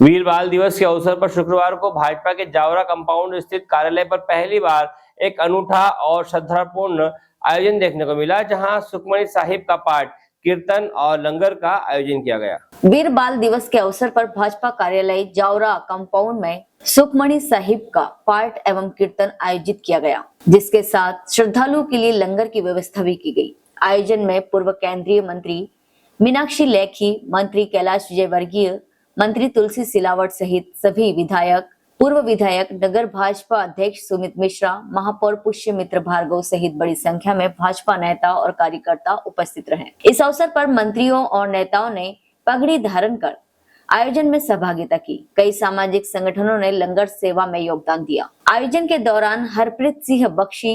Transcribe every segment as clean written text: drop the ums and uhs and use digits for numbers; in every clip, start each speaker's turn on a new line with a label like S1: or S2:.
S1: वीर बाल दिवस के अवसर पर शुक्रवार को भाजपा के जावरा कंपाउंड स्थित कार्यालय पर पहली बार एक अनूठा और श्रद्धापूर्ण आयोजन देखने को मिला, जहां सुखमनी साहिब का पाठ, कीर्तन और लंगर का आयोजन किया गया।
S2: वीर बाल दिवस के अवसर पर भाजपा कार्यालय जावरा कंपाउंड में सुखमनी साहिब का पाठ एवं कीर्तन आयोजित किया गया, जिसके साथ श्रद्धालुओं के लिए लंगर की व्यवस्था भी की गई। आयोजन में पूर्व केंद्रीय मंत्री मीनाक्षी लेखी, मंत्री कैलाश विजयवर्गीय, मंत्री तुलसी सिलावट सहित सभी विधायक, पूर्व विधायक, नगर भाजपा अध्यक्ष सुमित मिश्रा, महापौर पुष्यमित्र भार्गव सहित बड़ी संख्या में भाजपा नेता और कार्यकर्ता उपस्थित रहे। इस अवसर पर मंत्रियों और नेताओं ने पगड़ी धारण कर आयोजन में सहभागिता की। कई सामाजिक संगठनों ने लंगर सेवा में योगदान दिया। आयोजन के दौरान हरप्रीत सिंह बख्शी,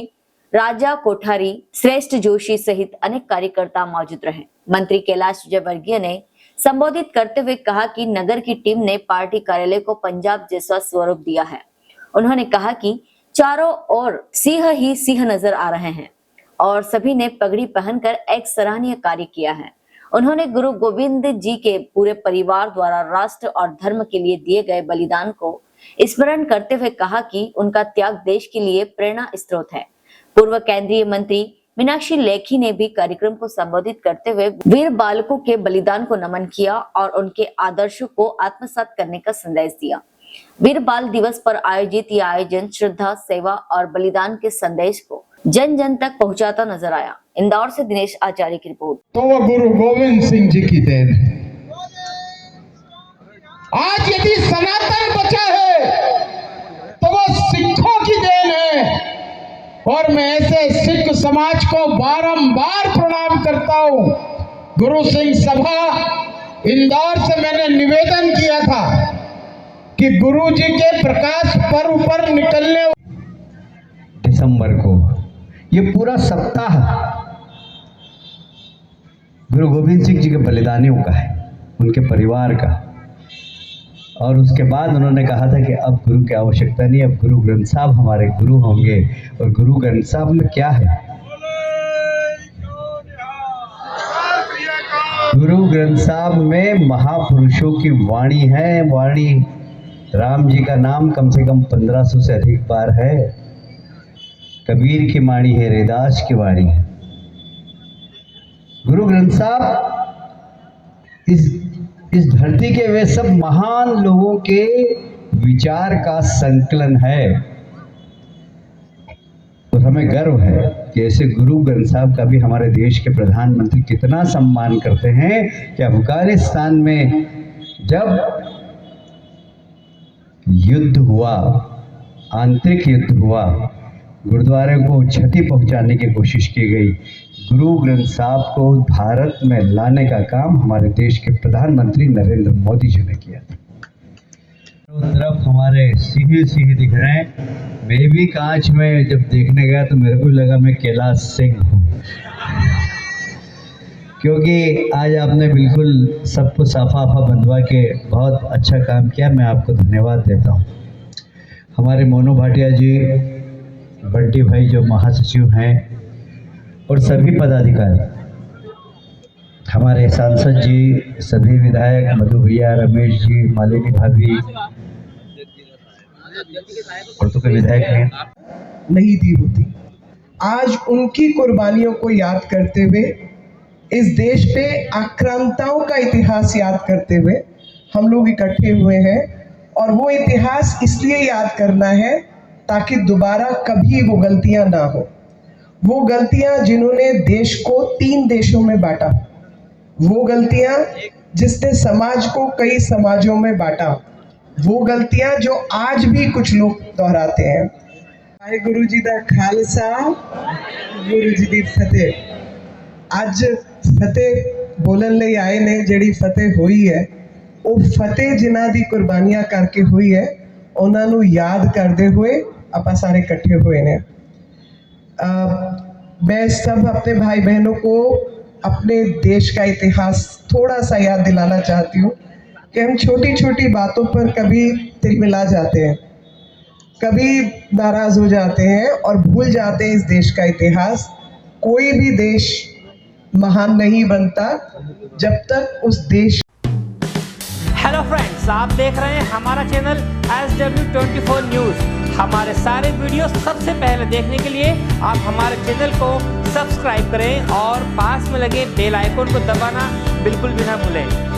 S2: राजा कोठारी, श्रेष्ठ जोशी सहित अनेक कार्यकर्ता मौजूद रहे। मंत्री कैलाश विजयवर्गीय ने संबोधित करते हुए कहा कि नगर की टीम ने पार्टी कार्यालय को पंजाब जैसा स्वरूप दिया है। उन्होंने कहा कि चारों ओर सिंह ही सिंह नजर आ रहे हैं और सभी ने पगड़ी पहनकर एक सराहनीय कार्य किया है। उन्होंने गुरु गोविंद जी के पूरे परिवार द्वारा राष्ट्र और धर्म के लिए दिए गए बलिदान को स्मरण करते हुए कहा कि उनका त्याग देश के लिए प्रेरणा स्रोत है। पूर्व केंद्रीय मंत्री मीनाक्षी लेखी ने भी कार्यक्रम को संबोधित करते हुए वीर बालकों के बलिदान को नमन किया और उनके आदर्शों को आत्मसात करने का संदेश दिया। वीर बाल दिवस पर आयोजित यह आयोजन श्रद्धा, सेवा और बलिदान के संदेश को जन जन तक पहुंचाता नजर आया। इंदौर से दिनेश आचार्य की रिपोर्ट।
S3: तो वो गुरु गोविंद सिंह जी की देन है। आज यदि सनातन बचा है तो वो सिखों की देन है और मैं ऐसे सिख समाज को बारंबार प्रणाम करता हूं। गुरु सिंह सभा इंदौर से मैंने निवेदन किया था कि गुरु जी के प्रकाश पर्व पर निकलने
S4: दिसंबर को ये पूरा सप्ताह गुरु गोविंद सिंह जी के बलिदानियों का है, उनके परिवार का। और उसके बाद उन्होंने कहा था कि अब गुरु की आवश्यकता नहीं, अब गुरु ग्रंथ साहब हमारे गुरु होंगे। और गुरु ग्रंथ साहब में क्या है? गुरु ग्रंथ साहब में महापुरुषों की वाणी है। वाणी राम जी का नाम कम से कम 1500 से अधिक बार है। कबीर की वाणी है, रैदास की वाणी है। गुरु ग्रंथ साहब इस धरती के वे सब महान लोगों के विचार का संकलन है। और हमें गर्व है कि ऐसे गुरु ग्रंथ साहब का भी हमारे देश के प्रधानमंत्री कितना सम्मान करते हैं कि अफगानिस्तान में जब युद्ध हुआ, आंतरिक युद्ध हुआ, गुरुद्वारे को क्षति पहुंचाने की कोशिश की गई, गुरु ग्रंथ साहब को भारत में लाने का काम हमारे देश के प्रधानमंत्री नरेंद्र मोदी जी ने किया था। चारों तरफ हमारे सिंह दिख रहे हैं। मैं भी कांच में जब देखने गया तो मेरे को लगा मैं कैलाश सिंह हूँ, क्योंकि आज आपने बिल्कुल सबको साफा बंधवा के बहुत अच्छा काम किया। मैं आपको धन्यवाद देता हूँ। हमारे मोनू भाटिया जी, बंटी भाई जो महासचिव हैं, और सभी पदाधिकारी, हमारे सांसद जी, सभी विधायक, मधु भैया, रमेश जी, मालिनी भाभी, और तो कोई विधायक
S3: नहीं दी होती। आज उनकी कुर्बानियों को याद करते हुए, इस देश पे आक्रांताओं का इतिहास याद करते हुए हम लोग इकट्ठे हुए हैं। और वो इतिहास इसलिए याद करना है ताकि दोबारा कभी वो गलतियां ना हो। वो गलतियां जिन्होंने देश को 3 देशों में बांटा, वो गलतियां जिसने समाज को कई समाजों में बांटा, वो गलतियां जो आज भी कुछ लोग दोहराते हैं। वाहिगुरु जी दा खालसा, गुरु जी दी फतेह। आज फतेह बोलन ले आए ने, जेड़ी फतेह हुई है वो फतेह जिन्हां दी कुर्बानियां करके हुई है, उन्हां नूं याद करते हुए आपां सारे इकट्ठे हुए ने। मैं सब अपने भाई बहनों को अपने देश का इतिहास थोड़ा सा याद दिलाना चाहती हूँ कि हम छोटी छोटी बातों पर कभी तिलमिला जाते हैं, कभी नाराज हो जाते हैं और भूल जाते हैं इस देश का इतिहास। कोई भी देश महान नहीं बनता जब तक उस देश।
S1: हेलो फ्रेंड्स,
S5: आप देख रहे हैं हमारा चैनल SW24 न्यूज़। हमारे सारे वीडियो सबसे पहले देखने के लिए आप हमारे चैनल को सब्सक्राइब करें और पास में लगे बेल आइकन को दबाना बिल्कुल भी ना भूलें।